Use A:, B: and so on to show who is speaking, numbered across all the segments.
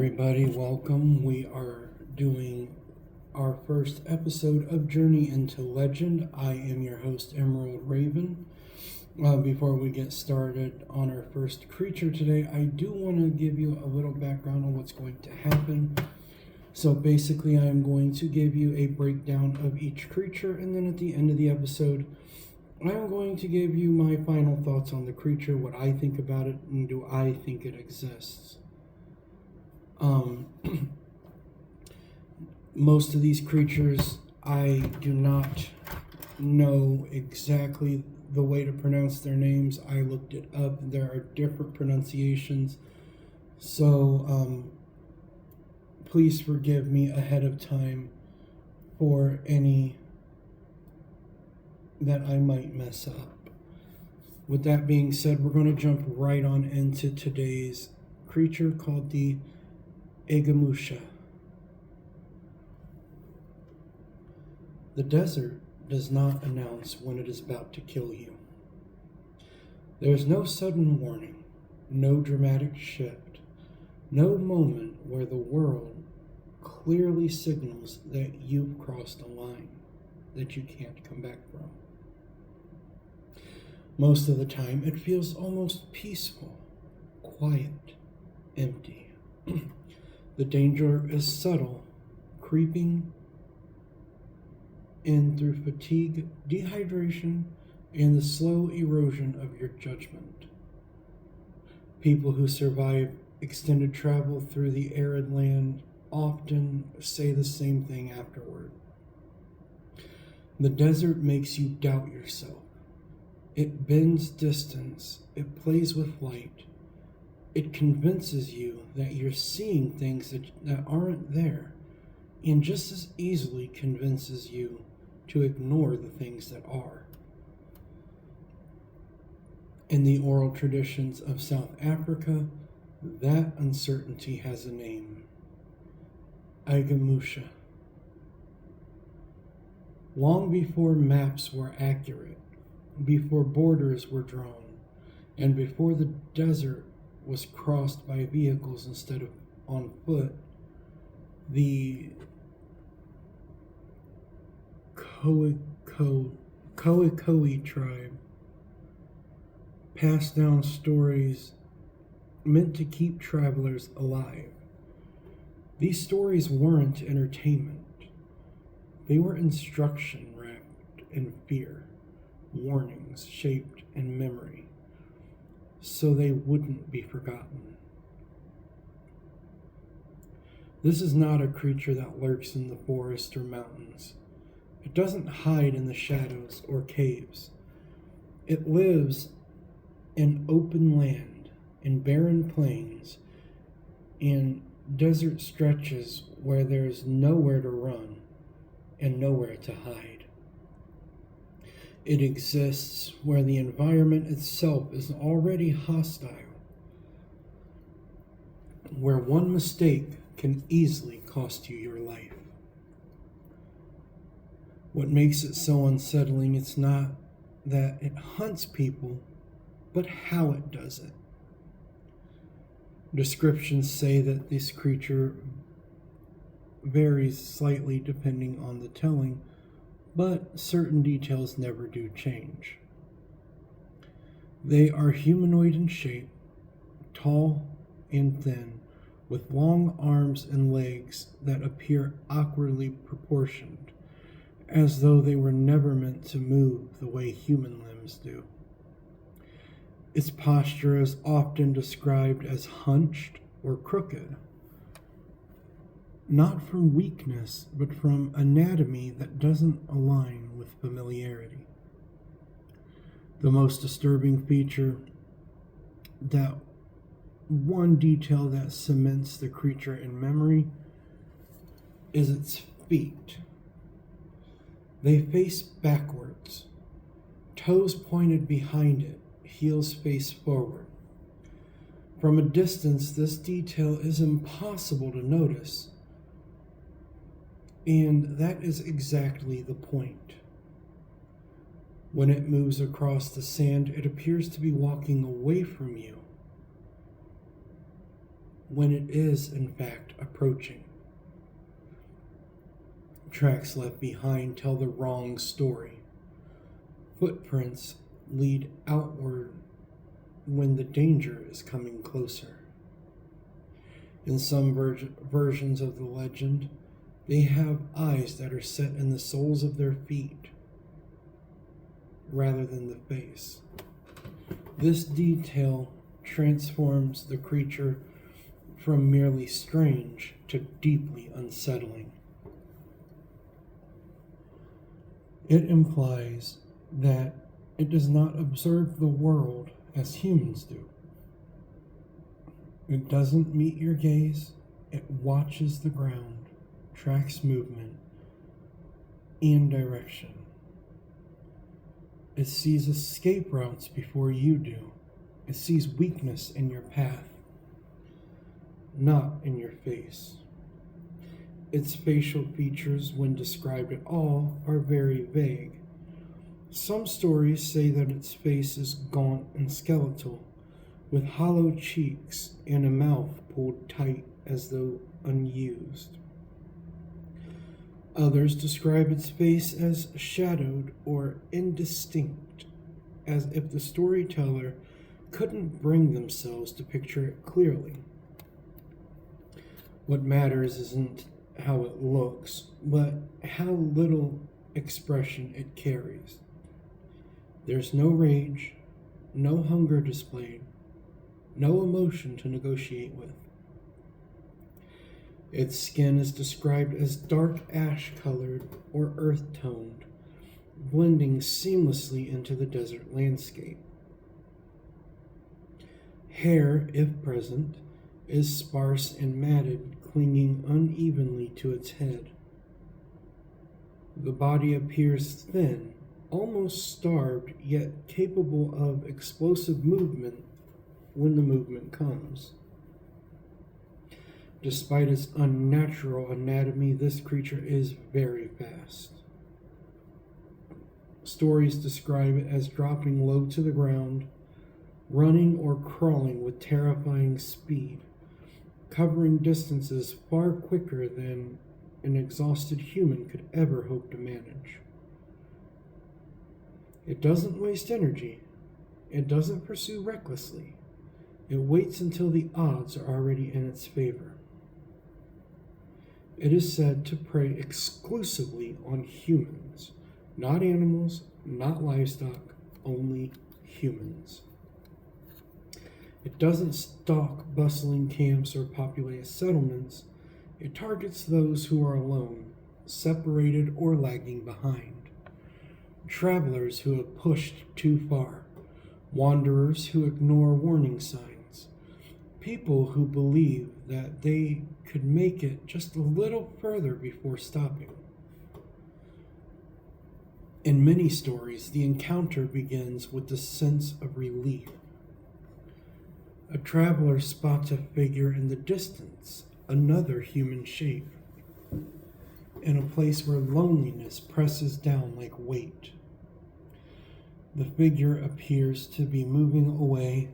A: everybody, welcome. We are doing our first episode of Journey into Legend. I am your host, Emerald Raven. Before we get started on our first creature today, I do want to give you a little background on what's going to happen. So basically, I am going to give you a breakdown of each creature, and then at the end of the episode, I'm going to give you my final thoughts on the creature, what I think about it, and do I think it exists. Most of these creatures, I do not know exactly the way to pronounce their names. I looked it up. There are different pronunciations. So, please forgive me ahead of time for any that I might mess up. With that being said, we're going to jump right on into today's creature called the Egamusha. The desert does not announce when it is about to kill you. There is no sudden warning, no dramatic shift, no moment where the world clearly signals that you've crossed a line that you can't come back from. Most of the time, it feels almost peaceful, quiet, empty. The danger is subtle, creeping in through fatigue, dehydration, and the slow erosion of your judgment. People who survive extended travel through the arid land often say the same thing afterward. The desert makes you doubt yourself. It bends distance. It plays with light. It convinces you that you're seeing things that aren't there, and just as easily convinces you to ignore the things that are. In the oral traditions of South Africa, that uncertainty has a name: Egamusha. Long before maps were accurate, before borders were drawn, and before the desert was crossed by vehicles instead of on foot, the Khoikhoi tribe passed down stories meant to keep travelers alive. These stories weren't entertainment. They were instruction wrapped in fear, warnings shaped in memory, so they wouldn't be forgotten. This is not a creature that lurks in the forest or mountains. It doesn't hide in the shadows or caves. It lives in open land, in barren plains, in desert stretches where there's nowhere to run and nowhere to hide. It exists where the environment itself is already hostile, where one mistake can easily cost you your life. What makes it so unsettling is not that it hunts people, but how it does it. Descriptions say that this creature varies slightly depending on the telling, but certain details never do change. They are humanoid in shape, tall and thin, with long arms and legs that appear awkwardly proportioned, as though they were never meant to move the way human limbs do. Its posture is often described as hunched or crooked, not from weakness, but from anatomy that doesn't align with familiarity. The most disturbing feature, that one detail that cements the creature in memory, is its feet. They face backwards, toes pointed behind it, heels face forward. From a distance, this detail is impossible to notice, and that is exactly the point. When it moves across the sand, it appears to be walking away from you. when it is in fact approaching. Tracks left behind tell the wrong story. Footprints lead outward when the danger is coming closer. In some versions of the legend, they have eyes that are set in the soles of their feet rather than the face. This detail transforms the creature from merely strange to deeply unsettling. It implies that it does not observe the world as humans do. It doesn't meet your gaze, it watches the ground, tracks movement and direction. It sees escape routes before you do. It sees weakness in your path, not in your face. Its facial features, when described at all, are very vague. Some stories say that its face is gaunt and skeletal, with hollow cheeks and a mouth pulled tight as though unused. Others describe its face as shadowed or indistinct, as if the storyteller couldn't bring themselves to picture it clearly. What matters isn't how it looks, but how little expression it carries. There's no rage, no hunger displayed, no emotion to negotiate with. Its skin is described as dark ash-colored or earth-toned, blending seamlessly into the desert landscape. Hair, if present, is sparse and matted, clinging unevenly to its head. The body appears thin, almost starved, yet capable of explosive movement when the movement comes. Despite its unnatural anatomy, this creature is very fast. Stories describe it as dropping low to the ground, running or crawling with terrifying speed, covering distances far quicker than an exhausted human could ever hope to manage. It doesn't waste energy. It doesn't pursue recklessly. It waits until the odds are already in its favor. It is said to prey exclusively on humans, not animals, not livestock, only humans. It doesn't stalk bustling camps or populated settlements. It targets those who are alone, separated, or lagging behind. Travelers who have pushed too far, wanderers who ignore warning signs, people who believe that they could make it just a little further before stopping. In many stories, the encounter begins with the sense of relief. A traveler spots a figure in the distance, another human shape, in a place where loneliness presses down like weight. The figure appears to be moving away,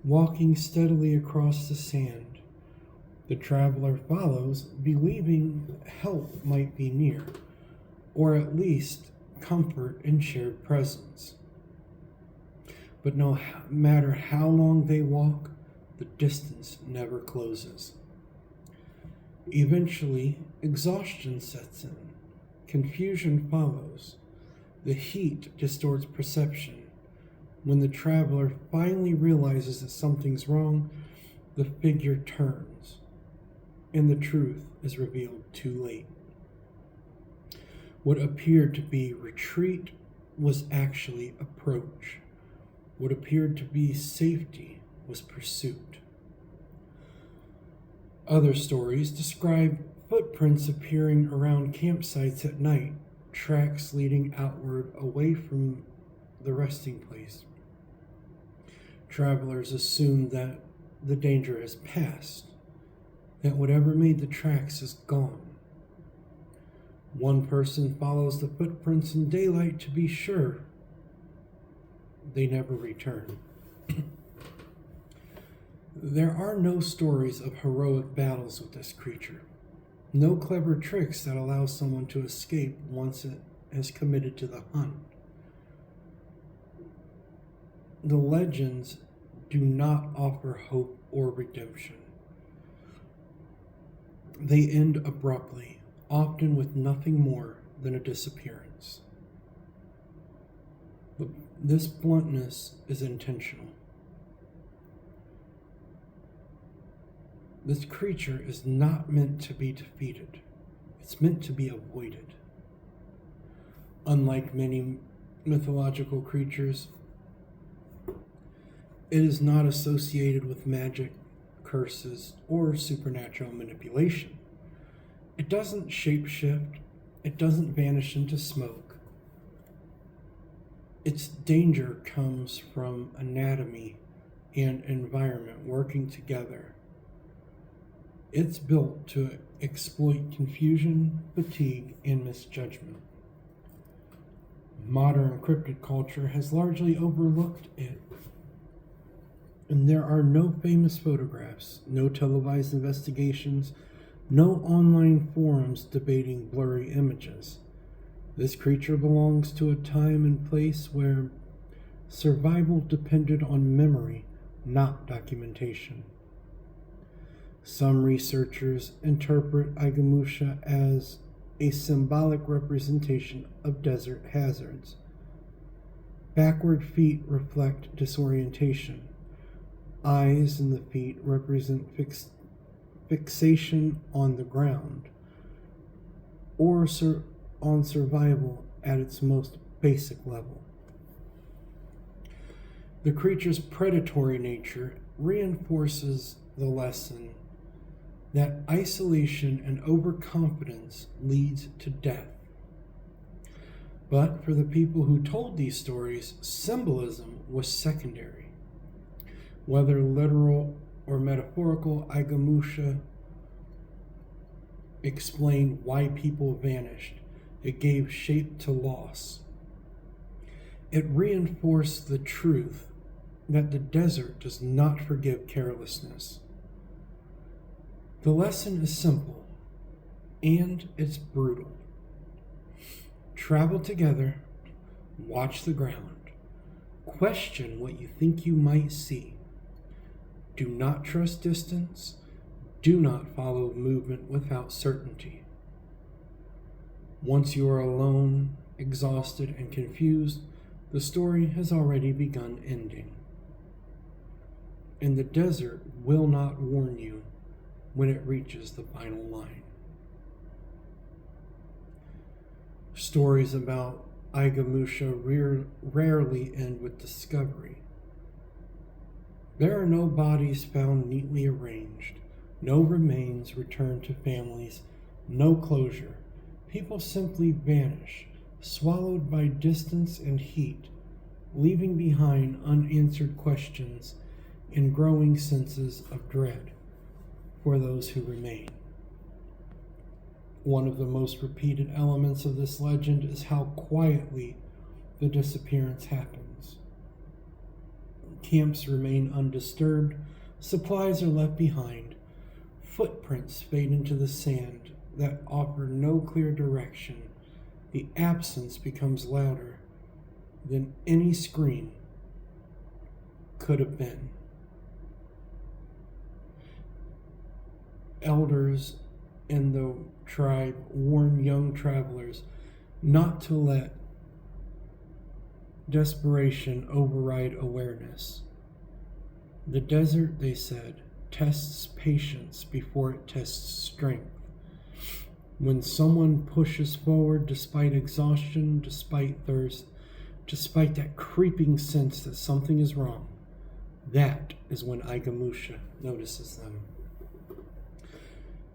A: walking steadily across the sand. The traveler follows, believing help might be near, or at least comfort and shared presence. But no matter how long they walk, the distance never closes. Eventually, exhaustion sets in. Confusion follows. The heat distorts perception. When the traveler finally realizes that something's wrong, the figure turns, and the truth is revealed too late. What appeared to be retreat was actually approach. What appeared to be safety was pursuit. Other stories describe footprints appearing around campsites at night, tracks leading outward away from the resting place. Travelers assume that the danger has passed, that whatever made the tracks is gone. One person follows the footprints in daylight to be sure they never return. There are no stories of heroic battles with this creature, no clever tricks that allow someone to escape once it has committed to the hunt. The legends do not offer hope or redemption. They end abruptly, often with nothing more than a disappearance. But this bluntness is intentional. This creature is not meant to be defeated. It's meant to be avoided. Unlike many mythological creatures, it is not associated with magic, curses, or supernatural manipulation. It doesn't shapeshift. It doesn't vanish into smoke. Its danger comes from anatomy and environment working together. It's built to exploit confusion, fatigue, and misjudgment. Modern cryptid culture has largely overlooked it, and there are no famous photographs, no televised investigations, no online forums debating blurry images. This creature belongs to a time and place where survival depended on memory, not documentation. Some researchers interpret Igamusha as a symbolic representation of desert hazards. Backward feet reflect disorientation. Eyes in the feet represent fixation on the ground, or on survival at its most basic level. The creature's predatory nature reinforces the lesson that isolation and overconfidence leads to death. But for the people who told these stories, symbolism was secondary. Whether literal or metaphorical, Igamusha explained why people vanished. It gave shape to loss. It reinforced the truth that the desert does not forgive carelessness. The lesson is simple, and it's brutal. Travel together, watch the ground, question what you think you might see. Do not trust distance, do not follow movement without certainty. Once you are alone, exhausted, and confused, the story has already begun ending. And the desert will not warn you when it reaches the final line. Stories about Igamusha rarely end with discovery. There are no bodies found neatly arranged, no remains returned to families, no closure. People simply vanish, swallowed by distance and heat, leaving behind unanswered questions and growing senses of dread for those who remain. One of the most repeated elements of this legend is how quietly the disappearance happens. Camps remain undisturbed, supplies are left behind, footprints fade into the sand that offer no clear direction. The absence becomes louder than any scream could have been. Elders in the tribe warn young travelers not to let desperation override awareness. The desert, they said, tests patience before it tests strength. When someone pushes forward despite exhaustion, despite thirst, despite that creeping sense that something is wrong, that is when Igamusha notices them.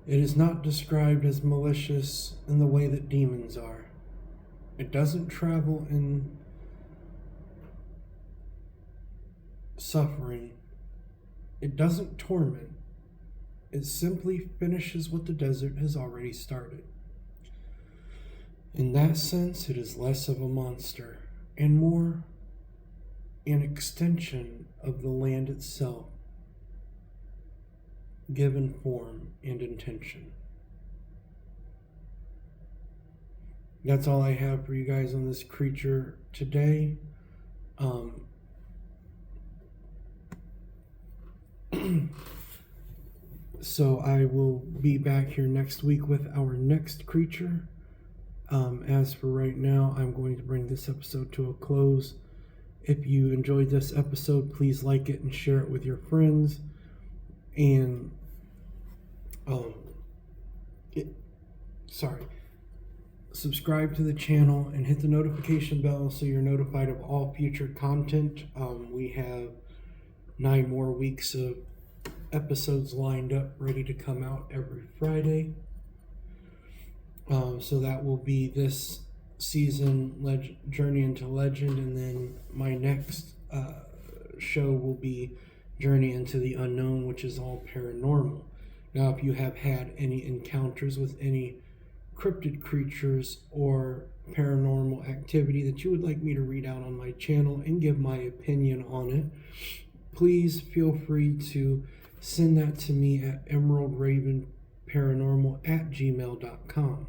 A: It is not described as malicious in the way that demons are. It doesn't travel in suffering. It doesn't torment. It simply finishes what the desert has already started. In that sense, it is less of a monster and more an extension of the land itself, given form and intention. That's all I have for you guys on this creature today. So I will be back here next week with our next creature. As for right now, I'm going to bring this episode to a close. If you enjoyed this episode, please like it and share it with your friends. And subscribe to the channel and hit the notification bell so you're notified of all future content. We have 9 more weeks of episodes lined up, ready to come out every Friday. So that will be this season, Journey into Legend, and then my next show will be Journey into the Unknown, which is all paranormal. Now, if you have had any encounters with any cryptid creatures or paranormal activity that you would like me to read out on my channel and give my opinion on it, please feel free to send that to me at emeraldravenparanormal@gmail.com.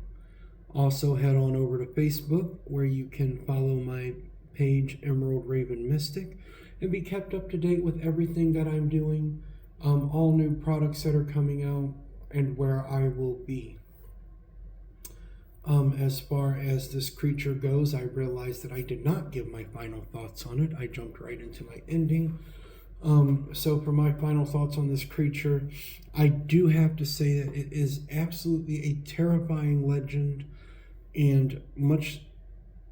A: Also, head on over to Facebook, where you can follow my page, Emerald Raven Mystic, and be kept up to date with everything that I'm doing, all new products that are coming out, and where I will be. As far as this creature goes, I realized that I did not give my final thoughts on it. I jumped right into my ending. So for my final thoughts on this creature, I do have to say that it is absolutely a terrifying legend, and much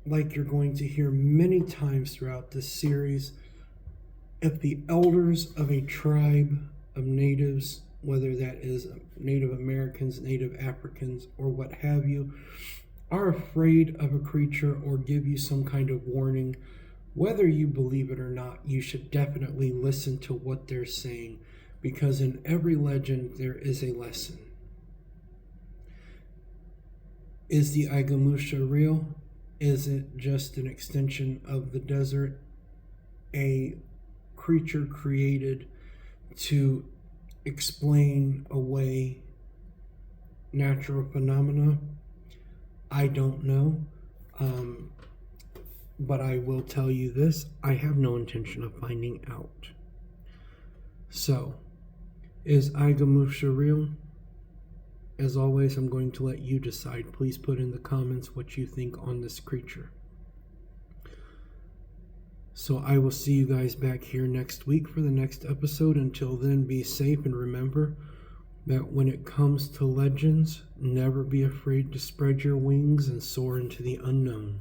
A: like you're going to hear many times throughout this series, if the elders of a tribe of natives, whether that is Native Americans, Native Africans, or what have you, are afraid of a creature or give you some kind of warning, whether you believe it or not, you should definitely listen to what they're saying, because in every legend there is a lesson. Is the Aigamusha real? Is it just an extension of the desert? A creature created to explain away natural phenomena? I don't know. But I will tell you this, I have no intention of finding out. So, is Aigamusha real? As always, I'm going to let you decide. Please put in the comments what you think on this creature. So I will see you guys back here next week for the next episode. Until then, be safe, and remember that when it comes to legends, never be afraid to spread your wings and soar into the unknown.